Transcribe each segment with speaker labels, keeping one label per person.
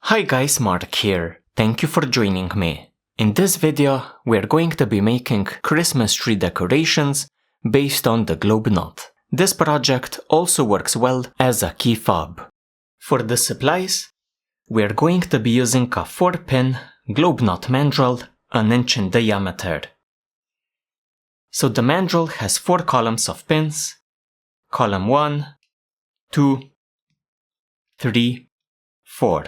Speaker 1: Hi guys, Mark here. Thank you for joining me. In this video, we're going to be making Christmas tree decorations based on the globe knot. This project also works well as a key fob. For the supplies, we're going to be using a 4-pin globe knot mandrel, an inch in diameter. So the mandrel has 4 columns of pins, column 1, 2, 3, 4.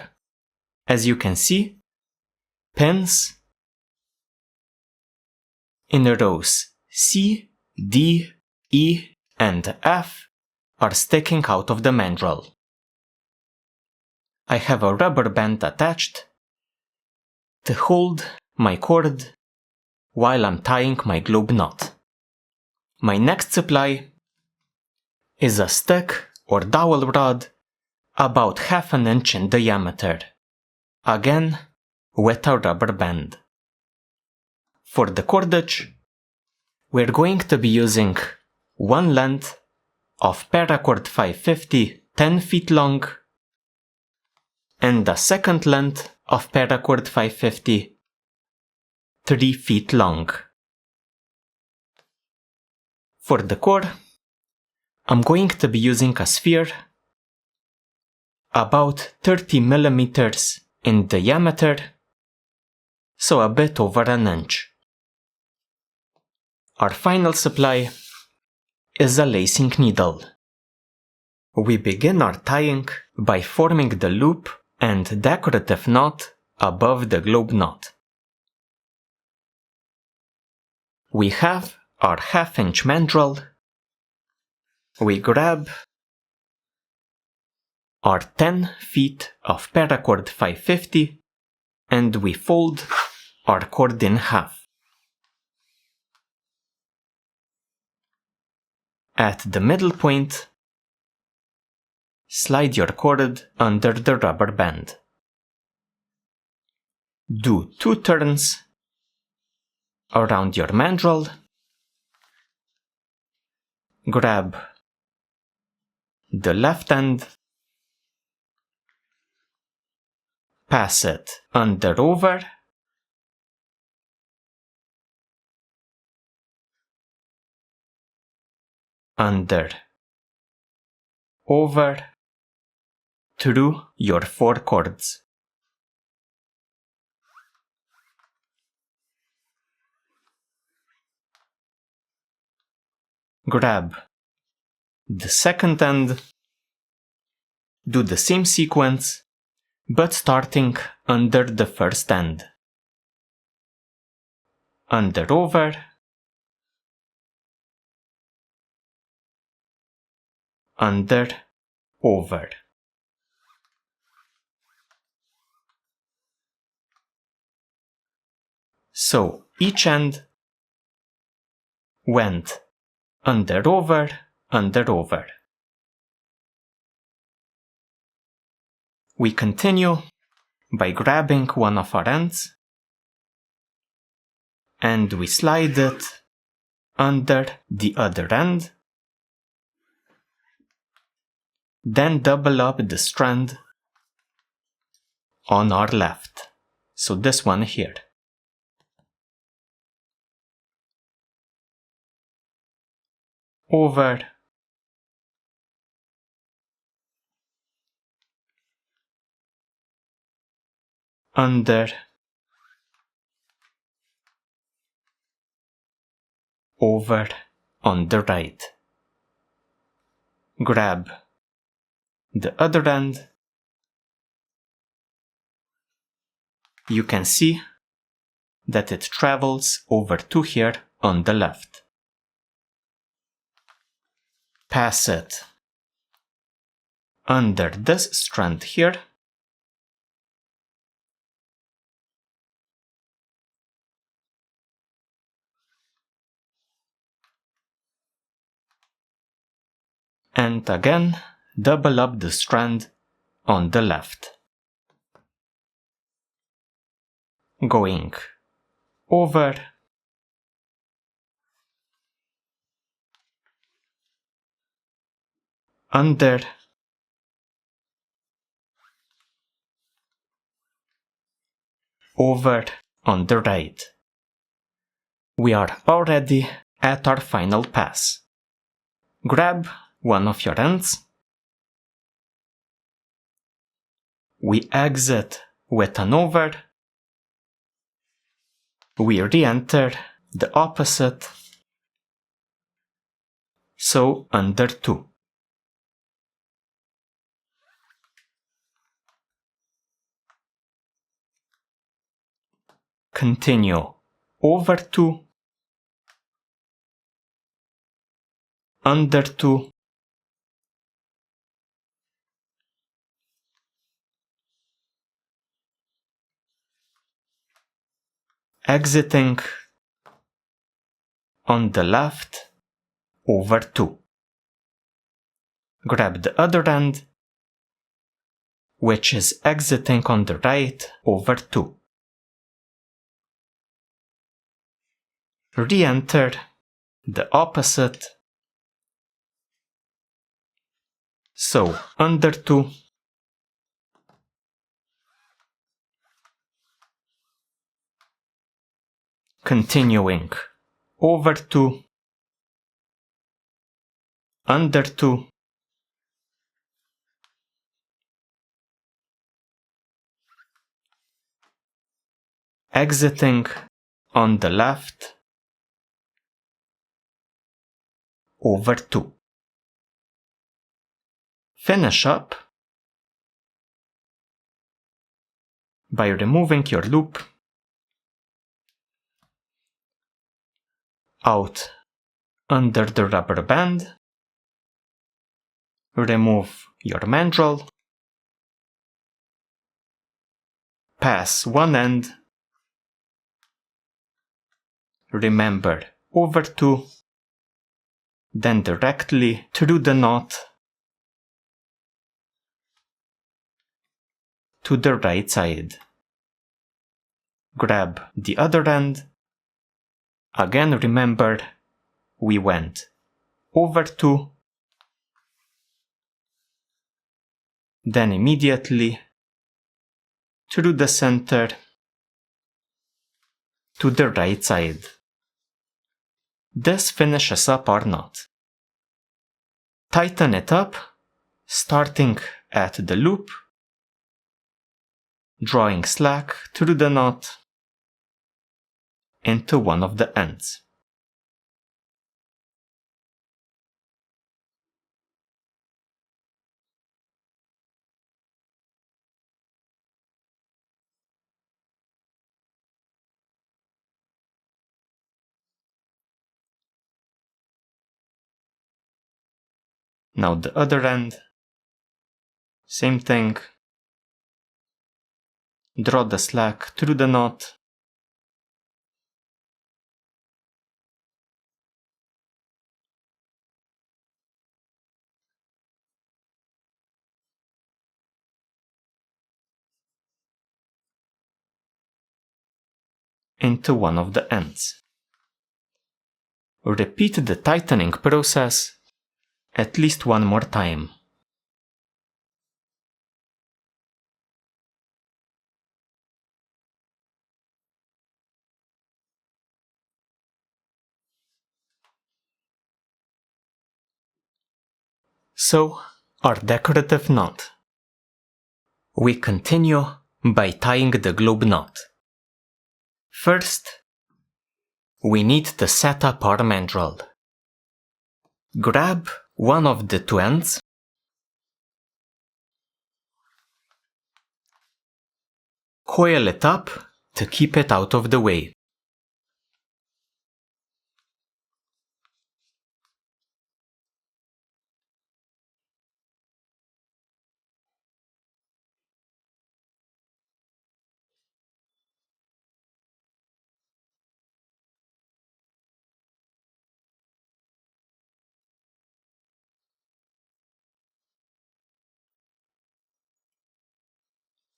Speaker 1: As you can see, pins in the rows C, D, E, and F are sticking out of the mandrel. I have a rubber band attached to hold my cord while I'm tying my globe knot. My next supply is a stick or dowel rod about half an inch in diameter, again with a rubber band. For the cordage, we're going to be using one length of Paracord 550 10 feet long and the second length of Paracord 550 3 feet long. For the core, I'm going to be using a sphere about 30 millimeters in diameter, so a bit over an inch. Our final supply is a lacing needle. We begin our tying by forming the loop and decorative knot above the globe knot. We have our half-inch mandrel. We grab our 10 feet of Paracord 550 and we fold our cord in half. At the middle point, slide your cord under the rubber band. Do 2 turns around your mandrel. Grab the left end, pass it under over, under, over, through your 4 cords. Grab the second end, do the same sequence, but starting under the first end. Under over, under, over. So each end went under over, under over. We continue by grabbing one of our ends and we slide it under the other end, then double up the strand on our left, so this one here. Over, under, over on the right. Grab the other end. You can see that it travels over to here on the left. Pass it under this strand here. And again, double up the strand on the left. Going over, under, over on the right. We are already at our final pass. Grab one of your ends. We exit with an over. We re-enter the opposite, so under 2. Continue over 2, under 2, exiting on the left over 2. Grab the other end, which is exiting on the right over 2. Re-enter the opposite, so under 2, continuing over 2, under 2, exiting on the left over 2. Finish up by removing your loop out under the rubber band. Remove your mandrel. Pass one end. Remember, over 2. Then directly through the knot to the right side. Grab the other end. Again, remember, we went over 2, then immediately through the center to the right side. This finishes up our knot. Tighten it up, starting at the loop, drawing slack through the knot into one of the ends. Now the other end, same thing. Draw the slack through the knot. Into one of the ends. Repeat the tightening process at least one more time. So, our decorative knot. We continue by tying the globe knot. First, we need to set up our mandrel. Grab one of the 2 ends, coil it up to keep it out of the way.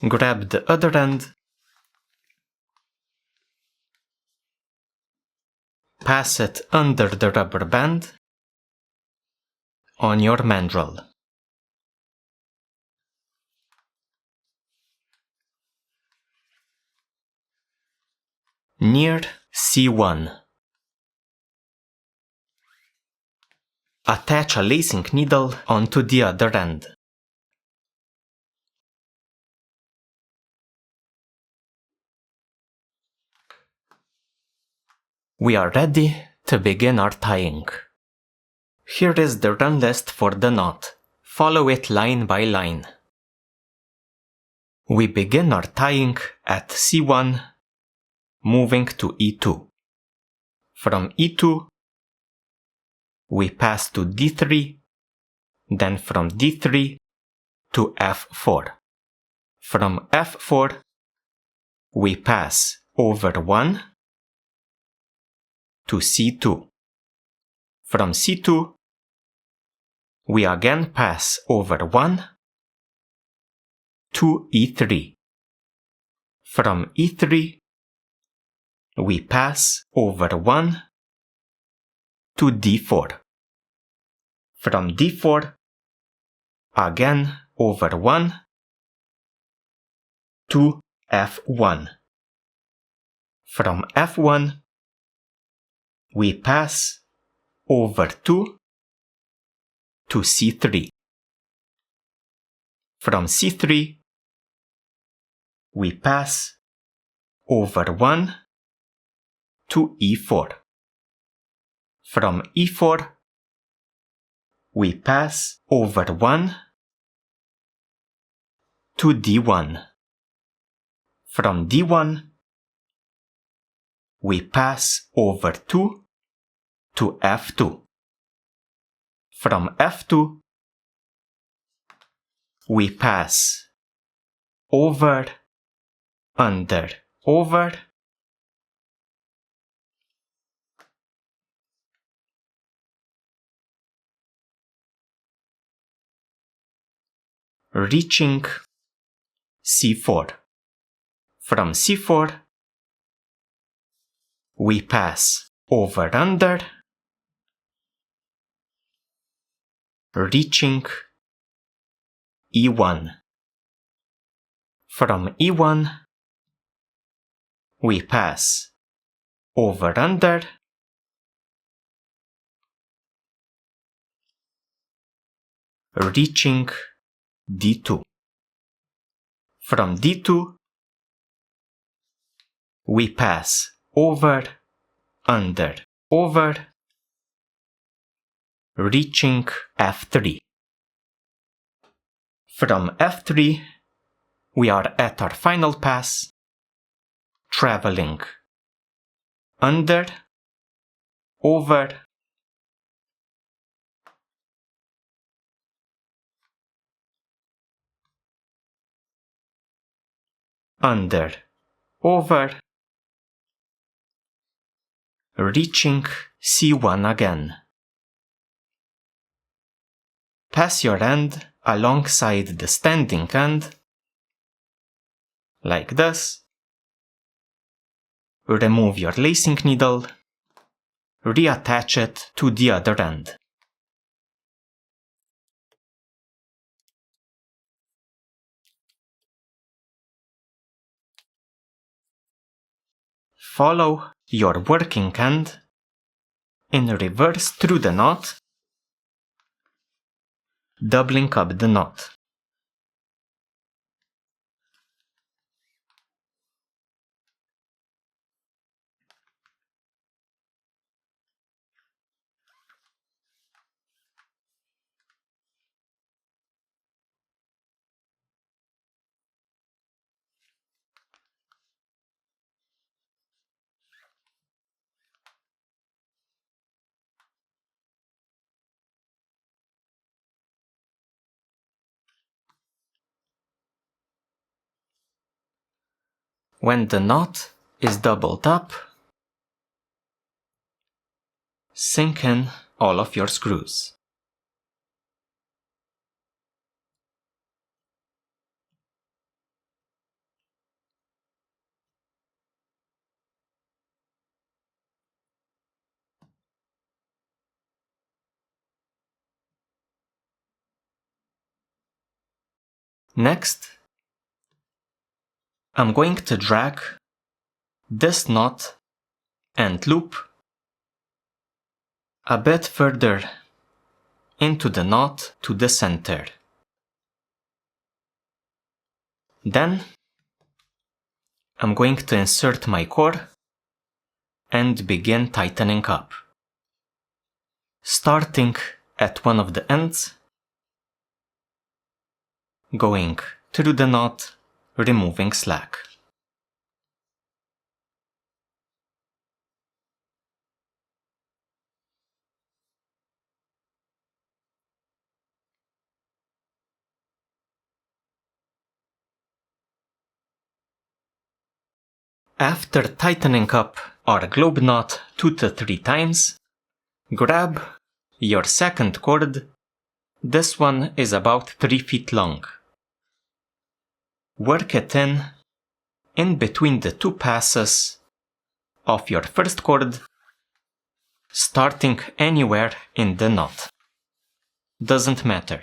Speaker 1: Grab the other end, pass it under the rubber band on your mandrel. near C1. Attach a lacing needle onto the other end. We are ready to begin our tying. Here is the run list for the knot. Follow it line by line. We begin our tying at C1, moving to E2. From E2, we pass to D3, then from D3 to F4. From F4, we pass over 1 to C2. From C2, we again pass over 1 to E3. From E3, we pass over 1 to D4. From D4, again over 1 to F1. From F1, we pass over 2 to C3. From C3, we pass over 1 to E4. From E4, we pass over 1 to D1. From D1, we pass over 2 to F2. From F2, we pass over, under, over, reaching C4. From C4, we pass over, under, reaching E1. From E1, we pass over, under, reaching D2. From D2, we pass over, under, over, reaching F3. From F3, we are at our final pass, traveling under, over, under, over, reaching C1 again. Pass your end alongside the standing end, like this. Remove your lacing needle, reattach it to the other end. Follow your working end in reverse through the knot, doubling up the knot. When the knot is doubled up, sink in all of your screws. Next, I'm going to drag this knot and loop a bit further into the knot to the center. Then I'm going to insert my core and begin tightening up, starting at one of the ends, going through the knot, removing slack. After tightening up our globe knot 2 to 3 times, grab your second cord. This one is about 3 feet long. Work it in between the 2 passes of your first cord, starting anywhere in the knot. Doesn't matter.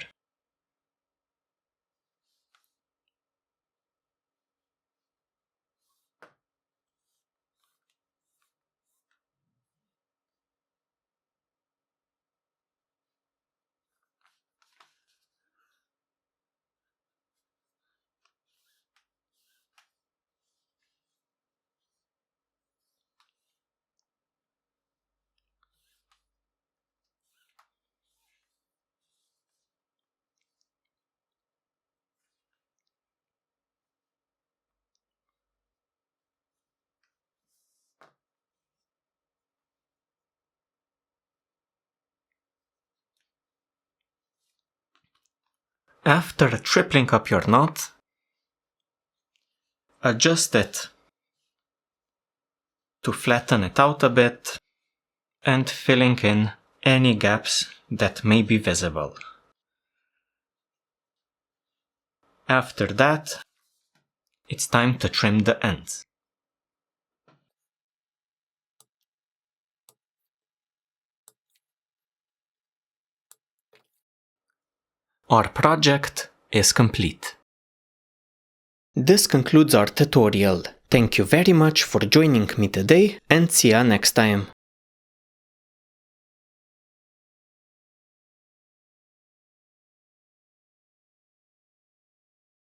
Speaker 1: After tripling up your knot, adjust it to flatten it out a bit and filling in any gaps that may be visible. After that, it's time to trim the ends. Our project is complete. This concludes our tutorial. Thank you very much for joining me today and see ya next time.